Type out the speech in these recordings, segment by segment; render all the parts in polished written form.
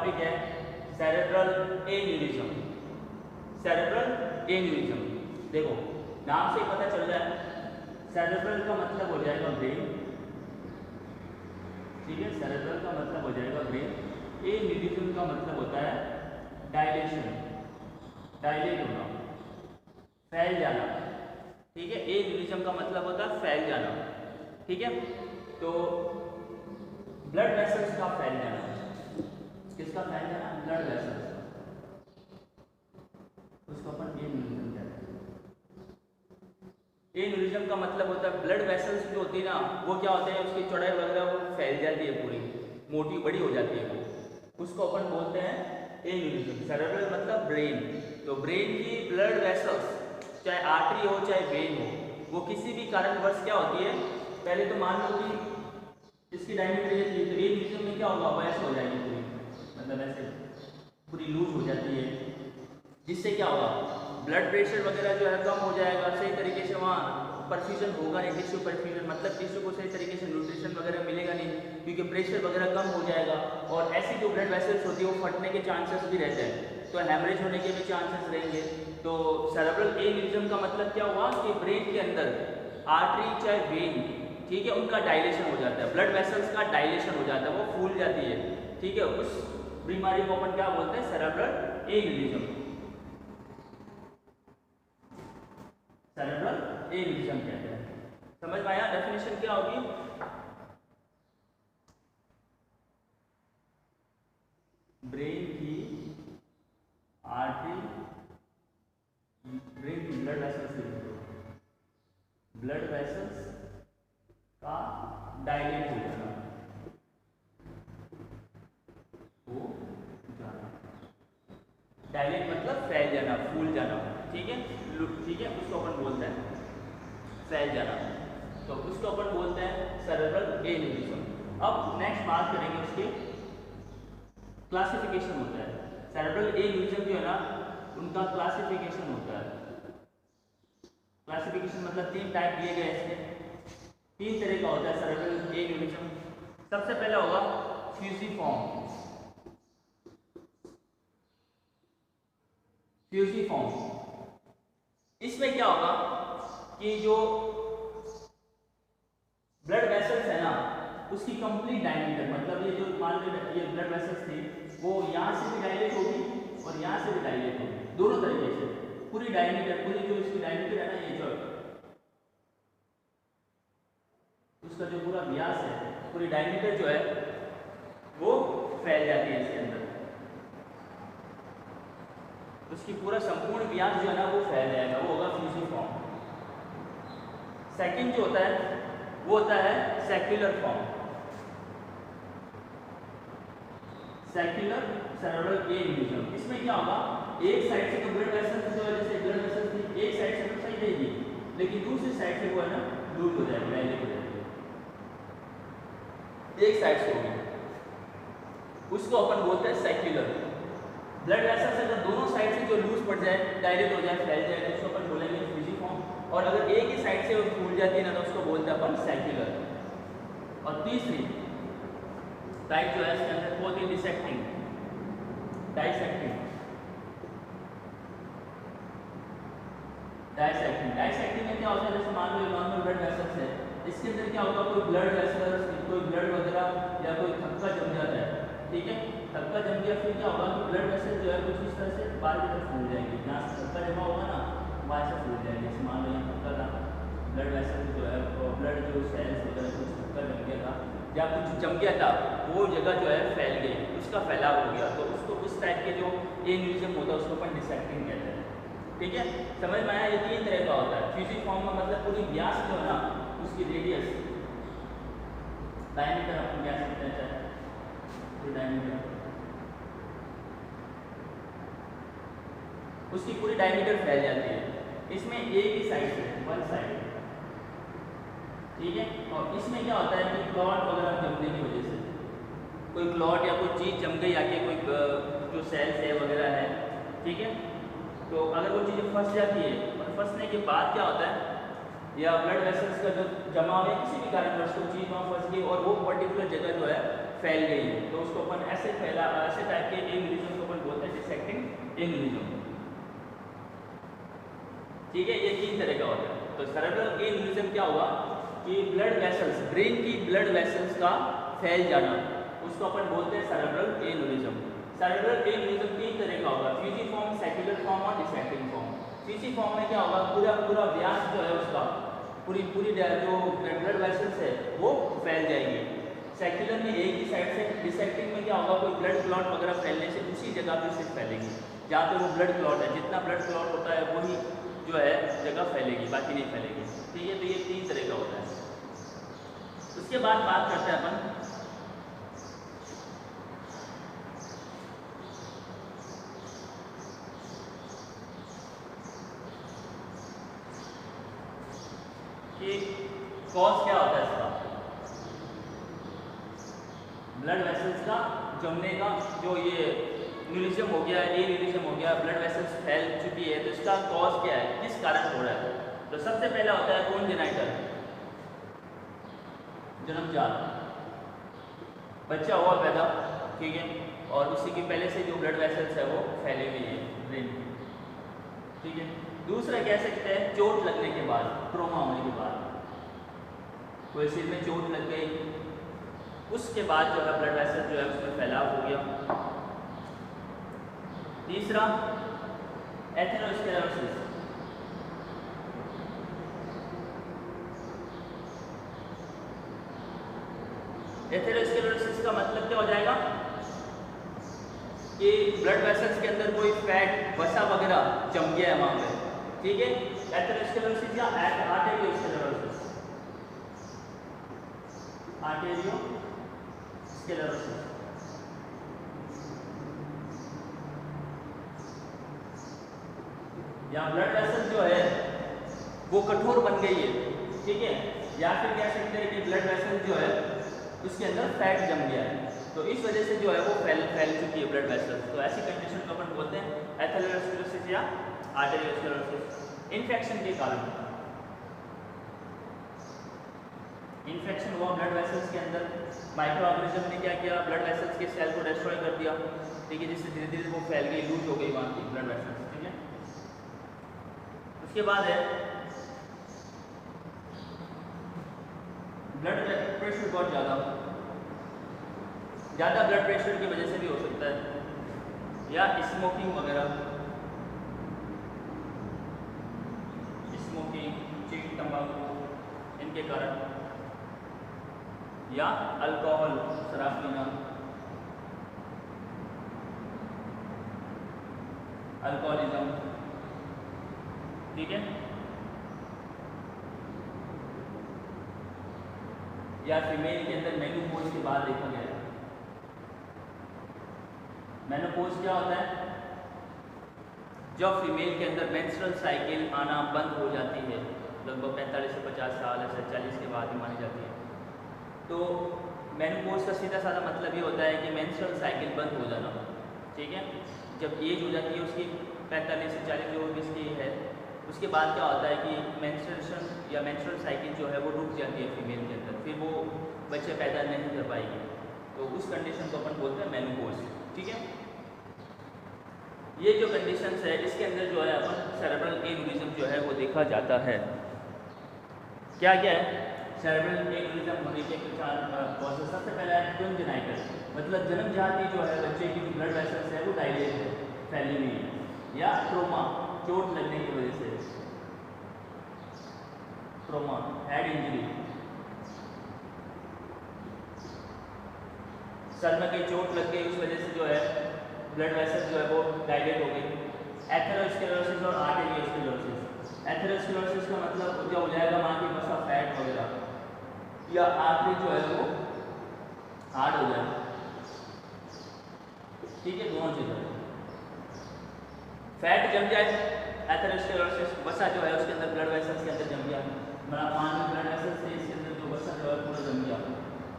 Topic है cerebral aneurysm. Cerebral aneurysm, देखो नाम से ही पता चल रहा है, सेरेब्रल का मतलब हो जाएगा ब्रेन, ठीक है, सेरेब्रल का मतलब हो जाएगा ब्रेन। एन्यूरिज्म का मतलब होता है डायलेशन, डायलेट होना, फैल जाना, ठीक है। एन्यूरिज्म का मतलब होता है फैल जाना, ठीक है। तो ब्लड वेसल्स का फैल जाना, किसका फैल जाना? ब्लड वेसल्स, उसको अपन एन्यूरिज्म कहते हैं। एन्यूरिज्म का मतलब होता है ब्लड वेसल्स जो होती है ना, वो क्या होते हैं, उसकी चौड़ाई वगैरह वो फैल जाती है, पूरी मोटी बड़ी हो जाती है वो, उसको अपन बोलते हैं एन्यूरिज्म। सेरेब्रल मतलब ब्रेन, तो ब्रेन की ब्लड वेसल्स, चाहे आर्टरी हो चाहे वेन हो, वो किसी भी कारणवश क्या होती है, पहले तो मान लो कि इसकी डायमीटर ये थी, तो एन्यूरिज्म में क्या होगा, वैसे हो जाएगी पूरी, मतलब ऐसे पूरी लूज हो जाती है, जिससे क्या होगा, ब्लड प्रेशर वगैरह जो है कम हो जाएगा, सही तरीके से वहाँ परफ्यूजन होगा नहीं, टिश्यू परफ्यूजन मतलब टिश्यू को सही तरीके से न्यूट्रिशन वगैरह मिलेगा नहीं, क्योंकि प्रेशर वगैरह कम हो जाएगा, और ऐसी जो ब्लड वेसल्स होती है वो फटने के चांसेस भी रहते हैं, तो हैमरेज होने के भी चांसेस रहेंगे। तो सेरेब्रल एन्यूरिज्म का मतलब क्या हुआ कि ब्रेन के अंदर आर्टरी चाहे वेन, ठीक है, उनका डायलेशन हो जाता है, ब्लड वेसल्स का डायलेशन हो जाता है, वो फूल जाती है, ठीक है। उस बीमारी को अपन क्या बोलते हैं, सेरेब्रल एन्यूरिज्म, सेरेब्रल एन्यूरिज्म कहते हैं। समझ में आया? डेफिनेशन क्या होगी, ब्रेन की आर्टरी, ब्रेन की ब्लड वेसल्स, ब्लड वेसल्स का डायलेट हो जाना, हो जाना, डायलेट मतलब फैल जाना, फूल जाना, ठीक है, ठीक है, उसको अपन बोलते हैं फैल जाना, तो उसको अपन बोलते हैं सेरेब्रल एन्यूरिज्म। अब नेक्स्ट बात करेंगे उसके क्लासिफिकेशन होता है, सेरेब्रल एन्यूरिज्म जो है ना, उनका क्लासिफिकेशन होता है। क्लासिफिकेशन मतलब 3 टाइप दिए गए इसके, 3 तरह का होता है सेरेब्रल एन्यूरिज्म। सबसे पहले होगा फ्यूसिफॉर्म, फ्यूसिफॉर्म, इसमें क्या होगा कि जो ब्लड वेसल्स है ना, उसकी कंप्लीट डायमीटर, मतलब ये जो मान लो ये ब्लड वेसल्स थी, वो यहाँ से भी डायलेट होगी और यहाँ से भी डायलेट होगी, दोनों तरीके से पूरी डायमीटर, पूरी जो इसकी डायमीटर है ना, ये जो उसका जो पूरा व्यास है, पूरी डायमीटर जो है वो फैल जाती है इसके अंदर, उसकी पूरा संपूर्ण व्यास जो है ना वो फैल जाएगा, वो होगा फ्यूसिफॉर्म। सेकंड जो होता है वो होता है secular form, secular cerebral aneurysm. इसमें क्या होगा, एक साइड से तो ब्लड वेसल्स जो है, जैसे ब्लड वेसल्स थी एक साइड से तो सही रहेगी, लेकिन दूसरी साइड से वो है ना लूज हो जाएगी, डायलेट हो जाएगी, एक साइड से होगी, उसको अपन बोलते हैं सेक्युलर। ब्लड वेसल्स अगर दोनों साइड से जो लूज पड़ जाए, डायलेट हो जाए, फैल जाए, तो उसको अपन बोलेंगे फ्यूसिफॉर्म, और अगर एक ही साइड से वो फूल जाती है ना, तो उसको बोलते हैं अपन सेक्युलर। और तीसरी टाइप जो है इसके अंदर वो होती है डिसेक्टिंग, डाइसेक्टिंग, डाइसेक्टिंग, डाइसेक्टिंग में क्या होता है, जैसे मान लो नॉर्मल ब्लड वेसल्स है, इसके अंदर क्या होगा, कोई ब्लड वेसल्स, कोई ब्लड वगैरह या कोई थक्का जम जाता है, ठीक है, थक्का जम गया, फिर क्या होगा कि ब्लड वेसल जो है कुछ इस तरह से बाहर की तरफ फूल जाएगी, जहाँ से थक्का जमा होगा ना वहाँ से फूल जाएगी। जैसे मान लो यहाँ थक्का था, ब्लड वेसल जो है, ब्लड जो सेल्स वगैरह कुछ थक्का जम गया था या कुछ जम गया था, वो जगह जो है फैल गई, उसका फैलाव हो गया, तो उसको उस टाइप के जो एन्यूरिज्म होता है उसको अपन डिसेक्टिंग कहते हैं, ठीक है। समझ में आया? ये 3 तरह का होता है। फ्यूसिफॉर्म का मतलब पूरी व्यास जो है ना, उसकी रेडियस, डायमीटर अपन कह सकते हैं, तो डायमीटर, उसकी पूरी डायमीटर फैल जाती है, इसमें एक ही साइड से, वन साइड, ठीक है। और इसमें क्या होता है कि क्लॉट वगैरह जमने की वजह से, कोई क्लॉट या कोई चीज़ जम गई आके, कोई जो सेल्स है वगैरह है, ठीक है, तो अगर वो चीज़ें फंस जाती है, और फंसने के बाद क्या होता है, या ब्लड वेसल्स का जो जमा है किसी भी कारणवश कोई चीज़ वहाँ फंस गई और वो पर्टिकुलर जगह जो है फैल गई है तो उसको अपन ऐसे टाइप के एन्यूरिज्म को अपन बोलते हैं डिसेक्टिंग एन्यूरिज्म। ठीक है, ये 3 तरह का होता है। तो सेरेब्रल एन्यूरिज्म क्या होगा कि ब्लड वेसल्स, ब्रेन की ब्लड वेसल्स का फैल जाना, उसको अपन बोलते हैं सेरेब्रल एन्यूरिज्म। सेरेब्रल एन्यूरिज्म 3 तरह का होगा, फ्यूजिफॉर्म, सेक्युलर फॉर्म और डिसेक्टिंग फॉर्म। फ्यूजिफॉर्म में क्या होगा, पूरा व्यास जो है उसका पूरी जो ब्लड वेसल्स है वो फैल जाएगी। सेक्युलर में एक ही साइड से, डिसेक्टिंग में क्या होगा, कोई ब्लड क्लॉट वगैरह फैलने से उसी जगह पे सिर्फ फैलेगी जहाँ पे वो ब्लड क्लॉट है, जितना ब्लड क्लॉट होता है वही जो है जगह फैलेगी, बाकी नहीं फैलेगी। ठीक है, तो ये 3 तरह का होता है। उसके बाद बात करते हैं अपन कि कॉज क्या होता है इसका, ब्लड वेसल्स का जमने का। जो ये न्यूरिज्म हो गया, एन्यूरिज्म हो गया, ब्लड वेसल्स फैल चुकी है, तो इसका कॉज क्या है, किस कारण हो रहा है। तो सबसे पहला होता है कोंजेनाइटल, जन्मजात, बच्चा हुआ पैदा, ठीक है, और उसी के पहले से जो ब्लड वेसल्स है वो फैले हुए हैं ब्रेन, ठीक है। दूसरा कह सकते हैं चोट लगने के बाद, ट्रॉमा होने के बाद, कोई सिर में चोट लग गई, उसके बाद जो है ब्लड वेसल जो है उसमें फैलाव हो गया। तीसरा एथेरोस्क्लेरोसिस, एथेरोस्क्लेरोसिस का मतलब क्या हो जाएगा कि ब्लड वेसल्स के अंदर कोई फैट, वसा वगैरह जम गया है वहां पे, ठीक है। एथेरोस्क्लेरोसिस या आर्टेरियोस्क्लेरोसिस, आर्टेरियोस्क्लेरोसिस, या ब्लड वेसल जो है वो कठोर बन गई है, ठीक है, या फिर कह सकते हैं कि ब्लड वेसल जो है उसके अंदर फैट जम गया है, तो इस वजह से जो है वो फैल चुकी है ब्लड वेसल। तो ऐसी कंडीशन को अपन बोलते हैं एथेरोस्क्लेरोसिस या आर्टेरियोस्क्लेरोसिस। इन्फेक्शन के कारण, इन्फेक्शन हुआ ब्लड वेसल्स के अंदर, माइक्रो ऑर्गेनिज्म ने क्या किया, ब्लड वेसल्स के सेल को डिस्ट्रॉय कर दिया, ठीक है, जिससे धीरे धीरे वो फैल गई, लूज हो गई वहाँ की ब्लड वेसल्स, ठीक है। उसके बाद है ब्लड प्रेशर, बहुत ज़्यादा ब्लड प्रेशर की वजह से भी हो सकता है, या स्मोकिंग वगैरह, स्मोकिंग, चीट, तंबाकू, इनके कारण, या अल्कोहल, शराब पीना, अल्कोहलिज्म, ठीक है, या फीमेल के अंदर मेनोपॉज के बाद देखा गया है। मेनोपॉज क्या होता है, जब फीमेल के अंदर मेंस्ट्रुअल साइकिल आना बंद हो जाती है, लगभग 45 से 50 साल या 40 के बाद ही मानी जाती है। तो मेनोपॉज का सीधा साधा मतलब ये होता है कि मेंस्ट्रुअल साइकिल बंद हो जाना, ठीक है। जब एज हो जाती है उसकी 45 से 40 जो भी इसकी है, उसके बाद क्या होता है कि मेंस्ट्रुएशन या मेंस्ट्रुअल साइकिल जो है वो रुक जाती है फीमेल के अंदर, फिर वो बच्चे पैदा नहीं कर पाएगी, तो उस कंडीशन को अपन बोलते हैं मेनोपॉज, ठीक है। ये जो कंडीशंस है इसके अंदर जो है अपन सेरेब्रल एन्यूरिज्म जो है वो देखा जाता है। क्या क्या है सेरेब्रल एन्यूरिज्म होने के 4 कॉजेस। सबसे पहला है कोंजेनाइटल, मतलब जन्मजात ही जो है बच्चे की जो ब्लड वेसल्स है वो डायलेट है, फैली हुई है, या ट्रोमा, चोट लगने की वजह से, ट्रोमा, हेड इंजरी, सर में कहीं चोट लग गई उस वजह से जो है ब्लड वेसल जो है वो डायलेट हो गई। एथेरोस्क्लेरोसिस और आर्टेरियोस्क्लेरोसिस, एथेरोस्क्लेरोसिस का मतलब क्या हो जाएगा, वहाँ की वसा, फैट वगैरह, या आर्टरी जो है वो हार्ड हो जाए, ठीक है, दोनों चीज़ें। फैट जम जाए, एथेरोस्क्लेरोसिस, वसा जो है उसके अंदर ब्लड वेसल्स के अंदर जम गया, मान लो ब्लड वेसल्स से इसके अंदर जो वसा जो है पूरा जम गया,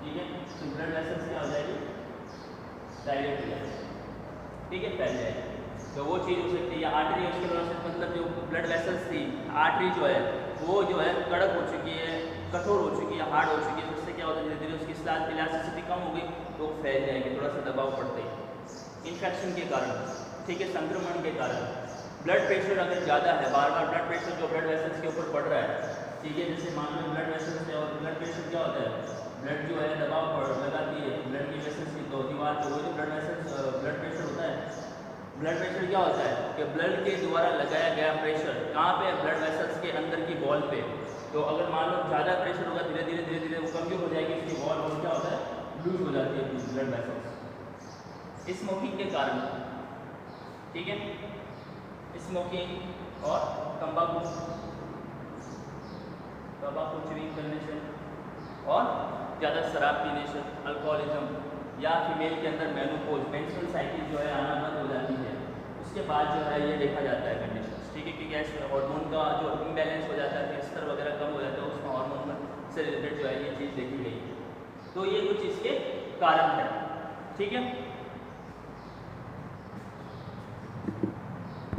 ठीक है, तो ब्लड वेसल्स क्या हो जाएगी, डायलेट हो जाएगी, ठीक है, फैल जाएगी, तो वो चीज़ हो सकती है। या आर्टेरियोस्क्लेरोसिस मतलब जो ब्लड वेसल्स थी, आर्टरी जो है वो जो है कड़क हो चुकी है, कठोर हो चुकी है, हार्ड हो चुकी है, जिससे क्या होता है धीरे धीरे उसकी इलास्टिसिटी कम हो गई तो फैल जाएंगे, थोड़ा सा दबाव पड़ता है इन्फेक्शन के कारण, ठीक है, संक्रमण के कारण। ब्लड प्रेशर अगर ज़्यादा है, बार बार ब्लड प्रेशर जो ब्लड वेसल्स के ऊपर बढ़ रहा है, ठीक है, जैसे मान लो ब्लड वेसल्स है और ब्लड प्रेशर क्या होता है, ब्लड जो है दबाव लगाती है ब्लड की वेसल्स की तो दीवार पे, वो जो ब्लड वेसल्स ब्लड प्रेशर होता है, ब्लड प्रेशर क्या होता है कि ब्लड के द्वारा लगाया गया प्रेशर कहाँ पे, ब्लड वेसल्स के अंदर की वॉल पे। तो अगर मान लो ज़्यादा प्रेशर होगा धीरे धीरे वो कमजोर हो जाएगी इसकी वॉल, और क्या होता है लूज हो जाती है ब्लड वेसल्स स्मोकिंग के कारण, ठीक है, स्मोकिंग और तंबाकू च्यूइंग करने से और ज़्यादा शराब पीने से, अल्कोहलिज्म, या फीमेल के अंदर मेनोपॉज मेंस्ट्रुअल साइकिल जो है आना बंद हो जाती है, उसके बाद जो है ये देखा जाता है कंडीशन, ठीक है, क्योंकि हार्मोन का जो इम्बैलेंस हो जाता है, स्तर वगैरह कम हो जाता है, उसमें हार्मोन से रिलेटेड जो है ये चीज़ देखी गई है। तो ये कुछ इसके कारण है, ठीक है।